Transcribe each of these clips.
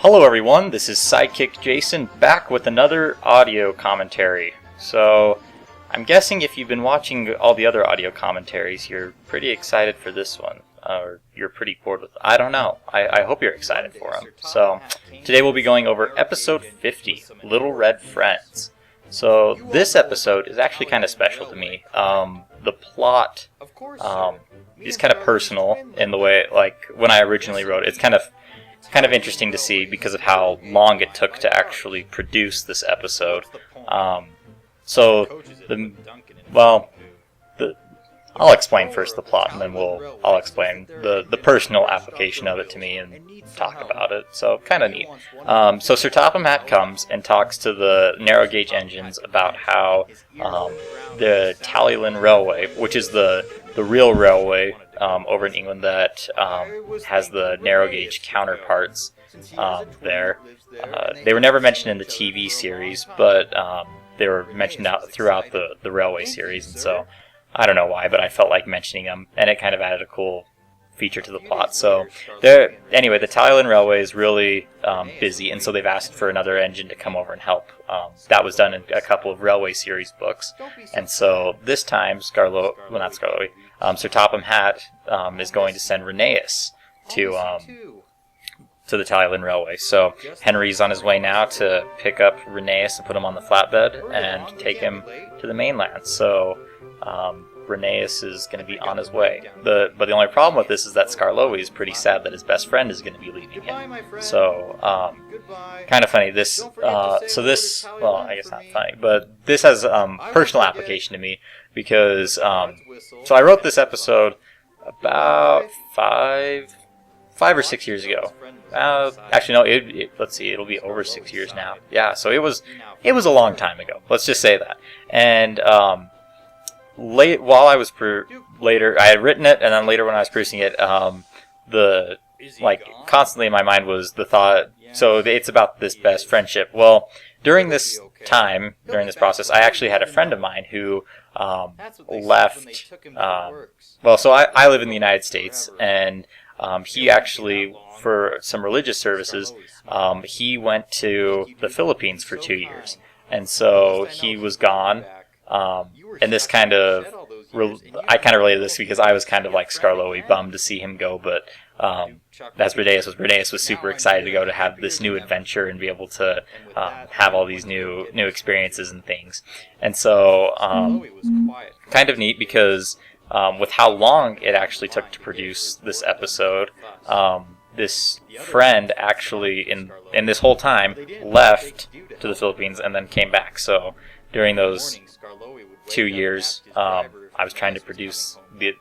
Hello everyone, this is Sidekickjason back with another audio commentary. So, I'm guessing if you've been watching all the other audio commentaries, you're pretty excited for this one. Or you're pretty bored with it. I don't know. I hope you're excited for them. So, today we'll be going over episode 50, Little Red Friends. So, this episode is actually kind of special to me. The plot is kind of personal in the way, like, when I originally wrote it. It's kind of interesting to see because of how long it took to actually produce this episode. I'll explain first the plot, and then I'll explain the personal application of it to me and talk about it. So, kind of neat. So Sir Topham Hatt comes and talks to the narrow gauge engines about how the Tallyland Railway, which is the real railway over in England that has the narrow gauge counterparts there. They were never mentioned in the TV series, but they were mentioned throughout the railway series, and so I don't know why, but I felt like mentioning them, and it kind of added a cool feature to the plot. So, anyway, the Tallyland Railway is really busy, and so they've asked for another engine to come over and help. That was done in a couple of railway series books, and so this time, Sir Topham Hatt is going to send Rheneas to the Tallyland Railway. So Henry's on his way now to pick up Rheneas and put him on the flatbed and take him to the mainland. So Rheneas is going to be on his way. But the only problem with this is that Skarloey is pretty sad that his best friend is going to be leaving him. So kind of funny. Well, I guess not funny, but this has personal application to me because so I wrote this episode about five or 6 years ago. Actually, no. Let's see. It'll be over 6 years now. Yeah. So it was a long time ago. Let's just say that. And while I was later, I had written it, and then later when I was producing it, constantly in my mind was the thought. So it's about this best friendship. Well, during this process, I actually had a friend of mine who left. So I live in the United States, and he actually, for some religious services, he went to the Philippines for 2 years. And so he was gone. And this kind of, I kind of related this because I was kind of like Skarloey, bummed to see him go, but as Rheneas was super excited to go to have this new adventure and be able to have all these new experiences and things. And so, kind of neat because with how long it actually took to produce this episode, this friend actually, in this whole time, left to the Philippines and then came back. So during those 2 years, I was trying to produce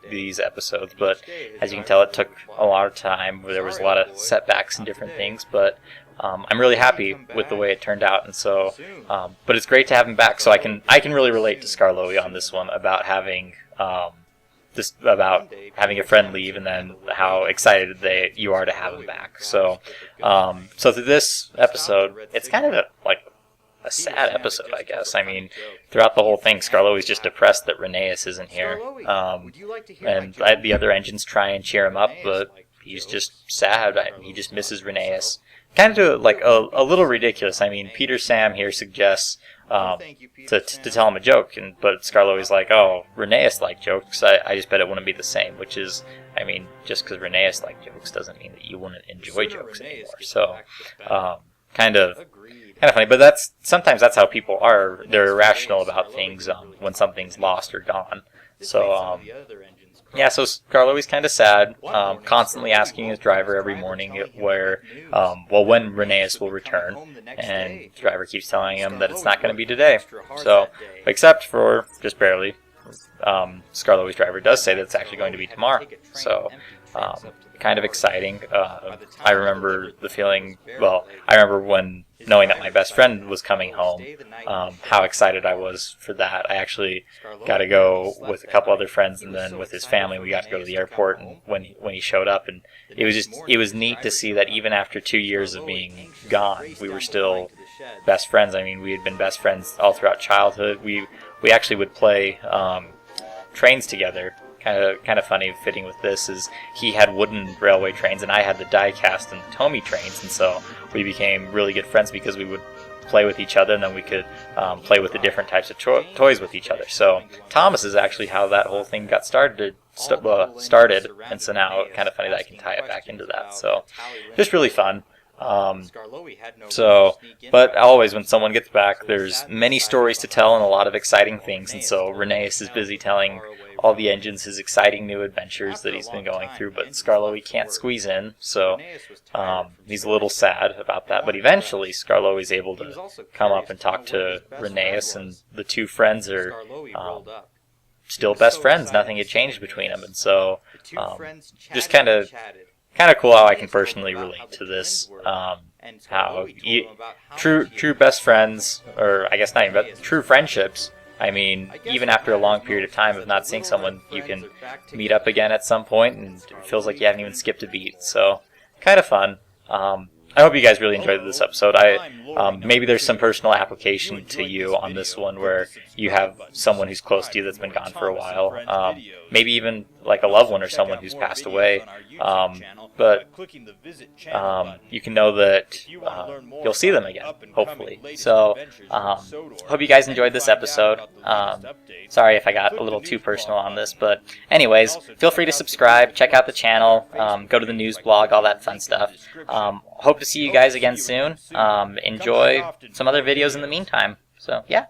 these episodes, but as you can tell, it took a lot of time. There was a lot of setbacks and different things, but I'm really happy with the way it turned out. And so, but it's great to have him back. So I can really relate to Skarloey on this one about having a friend leave, and then how excited you are to have him back. So, through this episode, it's kind of a sad episode, I guess. I mean, throughout the whole thing, Skarloey's just depressed that Rheneas isn't here, and the other engines try and cheer him up, but he's just sad. He just misses Rheneas. Kind of a little ridiculous. I mean, Peter Sam here suggests to tell him a joke, but Skarloey's like, oh, Rheneas liked jokes. I just bet it wouldn't be the same. Which is, I mean, just because Rheneas liked jokes doesn't mean that you wouldn't enjoy jokes anymore. So, kind of funny. But sometimes that's how people are. They're irrational about things when something's lost or gone. So yeah, so Skarloey's kind of sad, constantly asking his driver every morning when Rheneas will return, and the driver keeps telling him that it's not going to be today. So, except for just barely, Skarloey's driver does say that it's actually going to be tomorrow. So, kind of exciting. I remember the feeling. Well, I remember when knowing that my best friend was coming home, how excited I was for that. I actually got to go with a couple other friends, and then with his family, we got to go to the airport. And when he showed up, and it was neat to see that even after 2 years of being gone, we were still best friends. I mean, we had been best friends all throughout childhood. We actually would play trains together kind of funny fitting with this is he had wooden railway trains and I had the die-cast and Tomy trains, and so we became really good friends because we would play with each other, and then we could play with the different types of toys with each other. So Thomas is actually how that whole thing got started, and so now kind of funny that I can tie it back into that. So just really fun. But always when someone gets back, there's many stories to tell and a lot of exciting things, and so Rheneas is busy telling all the engines his exciting new adventures that he's been going through, but Skarloey can't squeeze in, so he's a little sad about that. But eventually Skarloey is able to come up and talk to Rheneas, and the two friends are still best friends. Nothing had changed between them, and so just kind of cool how I can personally relate to this. How true best friends, or I guess not even, but true friendships. I mean, even after a long period of time of not seeing someone, you can meet up again at some point, and it feels like you haven't even skipped a beat. So, kind of fun. I hope you guys really enjoyed this episode. Maybe there's some personal application to you on this one where you have someone who's close to you that's been gone for a while. Maybe even like a loved one or someone who's passed away. But you can know that you'll see them again, hopefully. So, hope you guys enjoyed this episode. Sorry if I got a little too personal on this, but anyways, feel free to subscribe, check out the channel, go to the news blog, all that fun stuff. Hope to see you guys again soon. Enjoy some other videos in the meantime. So, yeah.